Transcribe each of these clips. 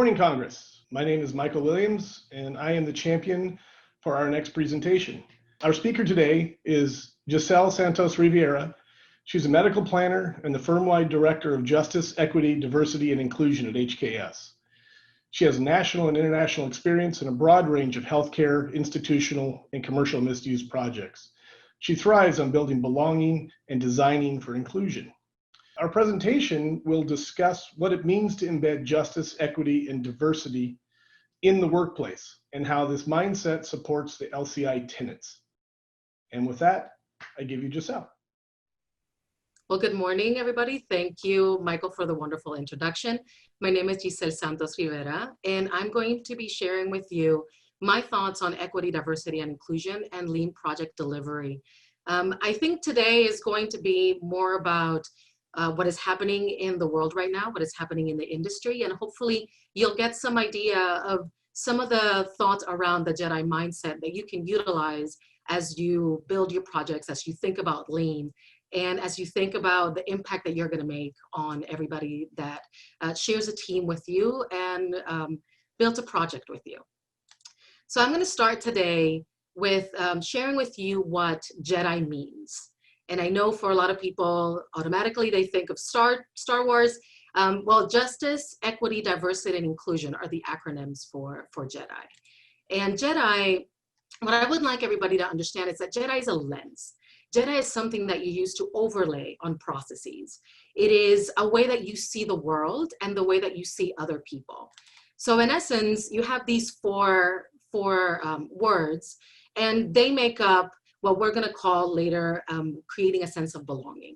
morning, Congress. My name is Michael Williams, and I am the champion for our next presentation. Our speaker today is Gisele Santos Riviera. She's a medical planner and the firm-wide director of Justice, Equity, Diversity, and Inclusion at HKS. She has national and international experience in a broad range of healthcare, institutional, and commercial misuse projects. She thrives on building belonging and designing for inclusion. Our presentation will discuss what it means to embed justice, equity, and diversity in the workplace and how this mindset supports the LCI tenets. And with that, I give you Gisele. Well, good morning, everybody. Thank you, Michael, for the wonderful introduction. My name is Gisele Santos Riviera, and I'm going to be sharing with you my thoughts on equity, diversity, and inclusion and lean project delivery. I think today is going to be more about what is happening in the world right now, what is happening in the industry, and hopefully you'll get some idea of some of the thoughts around the Jedi mindset that you can utilize as you build your projects, as you think about lean, and as you think about the impact that you're going to make on everybody that shares a team with you and built a project with you. So I'm going to start today with sharing with you what Jedi means. And I know for a lot of people, automatically they think of Star Wars. Well, justice, equity, diversity, and inclusion are the acronyms for Jedi. And Jedi, what I would like everybody to understand is that Jedi is a lens. Jedi is something that you use to overlay on processes. It is a way that you see the world and the way that you see other people. So in essence, you have these four words, and they make up what we're going to call later creating a sense of belonging.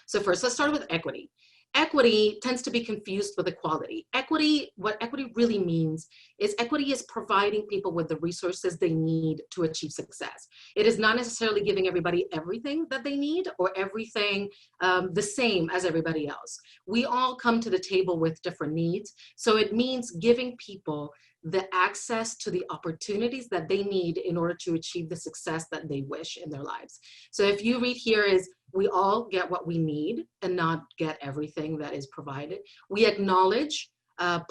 So first, let's start with equity. Equity tends to be confused with equality. Equity, what equity really means is equity is providing people with the resources they need to achieve success. It is not necessarily giving everybody everything that they need or everything the same as everybody else. We all come to the table with different needs. So it means giving people the access to the opportunities that they need in order to achieve the success that they wish in their lives. So if you read here is, we all get what we need and not get everything that is provided. We acknowledge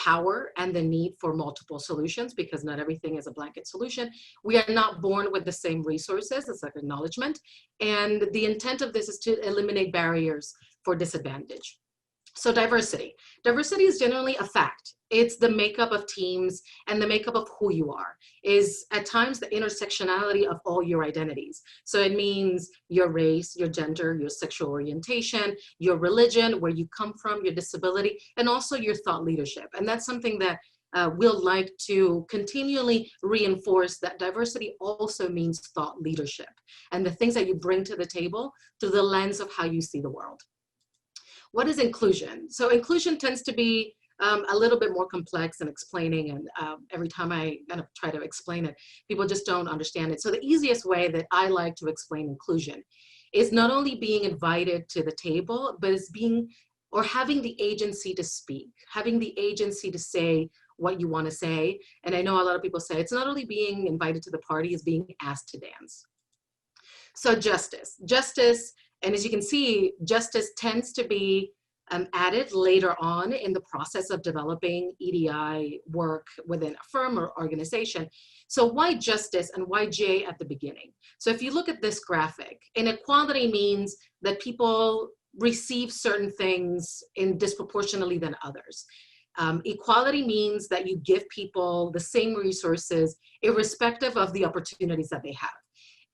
power and the need for multiple solutions because not everything is a blanket solution. We are not born with the same resources, it's like acknowledgement. And the intent of this is to eliminate barriers for disadvantage. So diversity. Diversity is generally a fact. It's the makeup of teams and the makeup of who you are, is at times the intersectionality of all your identities. So it means your race, your gender, your sexual orientation, your religion, where you come from, your disability, and also your thought leadership. And that's something that we'll like to continually reinforce, that diversity also means thought leadership and the things that you bring to the table through the lens of how you see the world. What is inclusion? So inclusion tends to be a little bit more complex in explaining, and every time I kind of try to explain it, people just don't understand it. So the easiest way that I like to explain inclusion is not only being invited to the table, but it's being, or having the agency to speak, having the agency to say what you want to say. And I know a lot of people say it's not only being invited to the party, it's being asked to dance. So justice, and as you can see, justice tends to be added later on in the process of developing EDI work within a firm or organization. So why justice and why J at the beginning? So if you look at this graphic, inequality means that people receive certain things in disproportionately than others. Equality means that you give people the same resources irrespective of the opportunities that they have.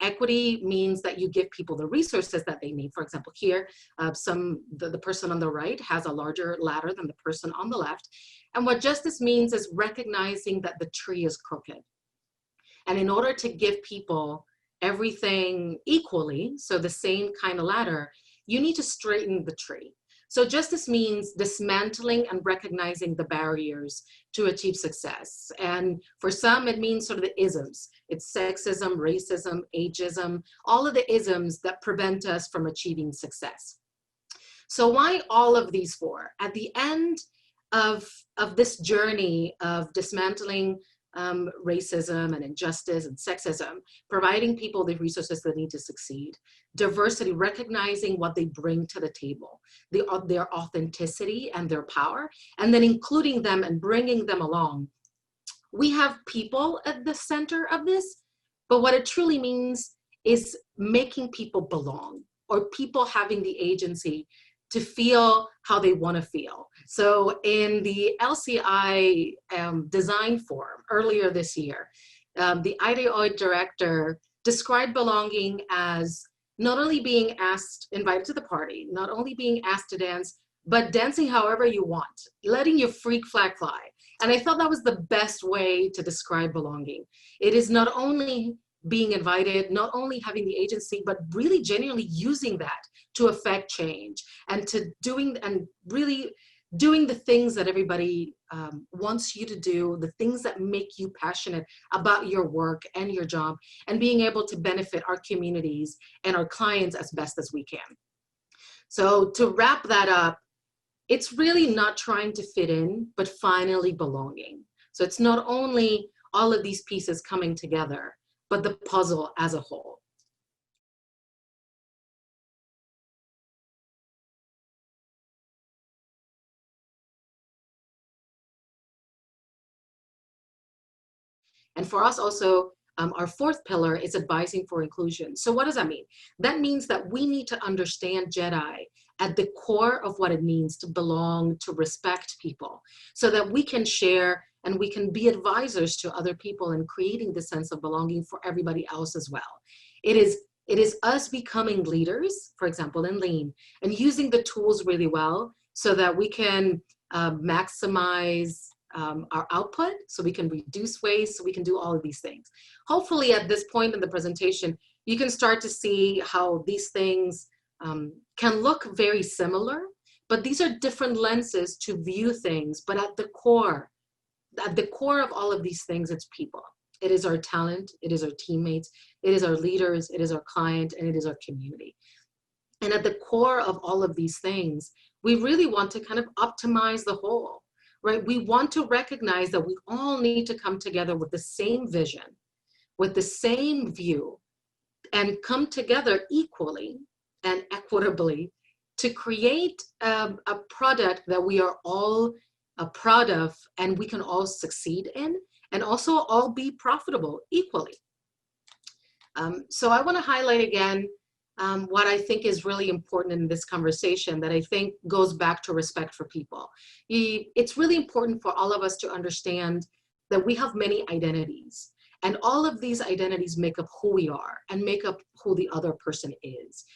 Equity means that you give people the resources that they need. For example, here, the person on the right has a larger ladder than the person on the left. And what justice means is recognizing that the tree is crooked. And in order to give people everything equally, so the same kind of ladder, you need to straighten the tree. So justice means dismantling and recognizing the barriers to achieve success. And for some, it means sort of the isms. It's sexism, racism, ageism, all of the isms that prevent us from achieving success. So why all of these four? At the end of this journey of dismantling racism and injustice and sexism, providing people the resources they need to succeed. Diversity, recognizing what they bring to the table, their authenticity and their power, and then including them and bringing them along. We have people at the center of this, but what it truly means is making people belong, or people having the agency to feel how they want to feel. So in the LCI design forum earlier this year, the IDEOID director described belonging as not only being invited to the party, not only being asked to dance, but dancing however you want, letting your freak flag fly. And I thought that was the best way to describe belonging. It is not only being invited, not only having the agency, but really genuinely using that to affect change and to really doing the things that everybody wants you to do, the things that make you passionate about your work and your job, and being able to benefit our communities and our clients as best as we can. So to wrap that up, it's really not trying to fit in, but finally belonging. So it's not only all of these pieces coming together, but the puzzle as a whole. And for us also, our fourth pillar is advising for inclusion. So what does that mean? That means that we need to understand Jedi at the core of what it means to belong, to respect people, so that we can share and we can be advisors to other people in creating the sense of belonging for everybody else as well. It is us becoming leaders, for example, in Lean, and using the tools really well so that we can maximize our output, so we can reduce waste, so we can do all of these things. Hopefully at this point in the presentation, you can start to see how these things can look very similar, but these are different lenses to view things. But at the core of all of these things, it's people. It is our talent, it is our teammates, it is our leaders, it is our client, and it is our community. And at the core of all of these things, we really want to kind of optimize the whole, right? We want to recognize that we all need to come together with the same vision, with the same view, and come together equally and equitably to create a product that we are all proud of and we can all succeed in, and also all be profitable equally. So I want to highlight again what I think is really important in this conversation that I think goes back to respect for people. It's really important for all of us to understand that we have many identities, and all of these identities make up who we are and make up who the other person is.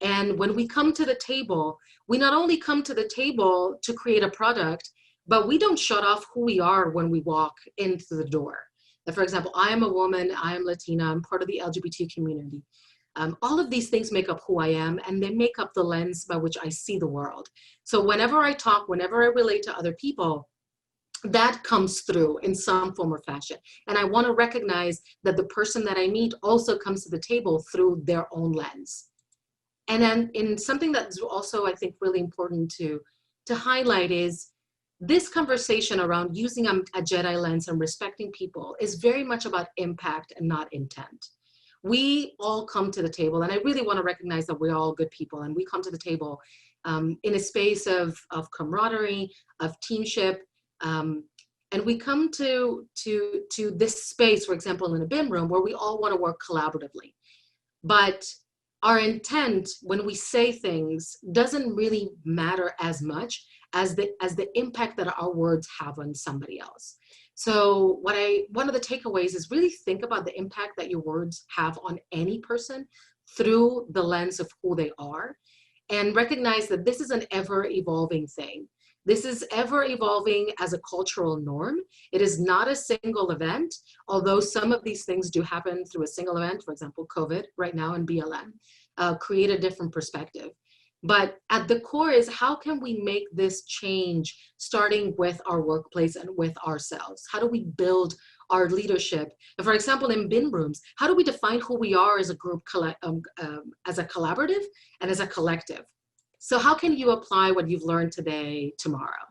And when we come to the table, we not only come to the table to create a product, but we don't shut off who we are when we walk into the door. For example, I am a woman, I am Latina, I'm part of the LGBT community. All of these things make up who I am, and they make up the lens by which I see the world. So whenever I talk, whenever I relate to other people, that comes through in some form or fashion. And I want to recognize that the person that I meet also comes to the table through their own lens. And then in something that's also, I think, really important to highlight is this conversation around using a Jedi lens and respecting people is very much about impact and not intent. We all come to the table, and I really want to recognize that we're all good people, and we come to the table in a space of camaraderie, of teamship, and we come to this space, for example, in a BIM room where we all want to work collaboratively. But our intent when we say things doesn't really matter as much as the impact that our words have on somebody else. So one of the takeaways is really think about the impact that your words have on any person through the lens of who they are, and recognize that this is an ever-evolving thing. This is ever evolving as a cultural norm. It is not a single event, although some of these things do happen through a single event, for example, COVID right now in BLM, create a different perspective. But at the core is how can we make this change starting with our workplace and with ourselves? How do we build our leadership? And for example, in BIM rooms, how do we define who we are as a group, as a collaborative and as a collective? So how can you apply what you've learned today tomorrow?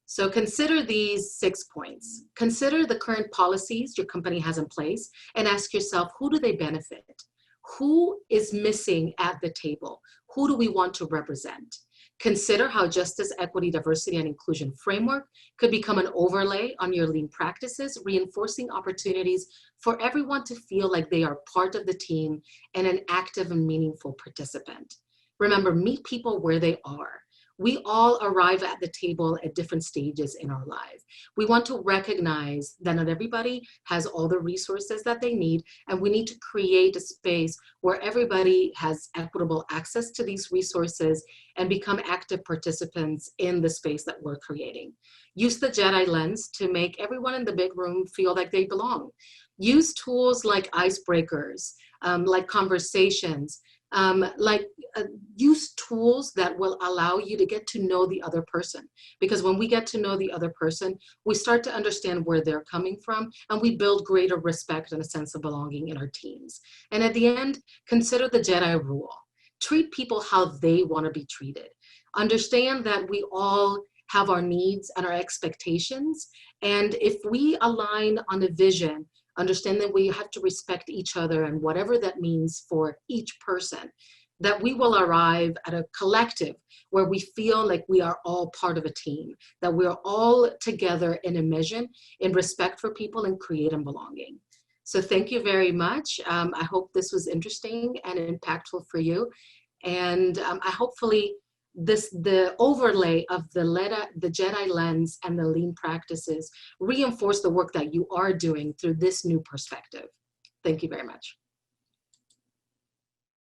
So consider these 6 points. Consider the current policies your company has in place and ask yourself, who do they benefit? Who is missing at the table? Who do we want to represent? Consider how justice, equity, diversity, and inclusion framework could become an overlay on your lean practices, reinforcing opportunities for everyone to feel like they are part of the team and an active and meaningful participant. Remember, meet people where they are. We all arrive at the table at different stages in our life. We want to recognize that not everybody has all the resources that they need, and we need to create a space where everybody has equitable access to these resources and become active participants in the space that we're creating. Use the Jedi lens to make everyone in the big room feel like they belong. Use tools like icebreakers, like conversations, use tools that will allow you to get to know the other person. Because when we get to know the other person, we start to understand where they're coming from, and we build greater respect and a sense of belonging in our teams. And at the end, consider the Jedi Rule. Treat people how they want to be treated. Understand that we all have our needs and our expectations. And if we align on a vision, understand that we have to respect each other and whatever that means for each person, that we will arrive at a collective where we feel like we are all part of a team, that we're all together in a mission, in respect for people and create and belonging. So thank you very much. I hope this was interesting and impactful for you. And I hopefully the overlay of the Jedi lens and the lean practices reinforce the work that you are doing through this new perspective. Thank you very much.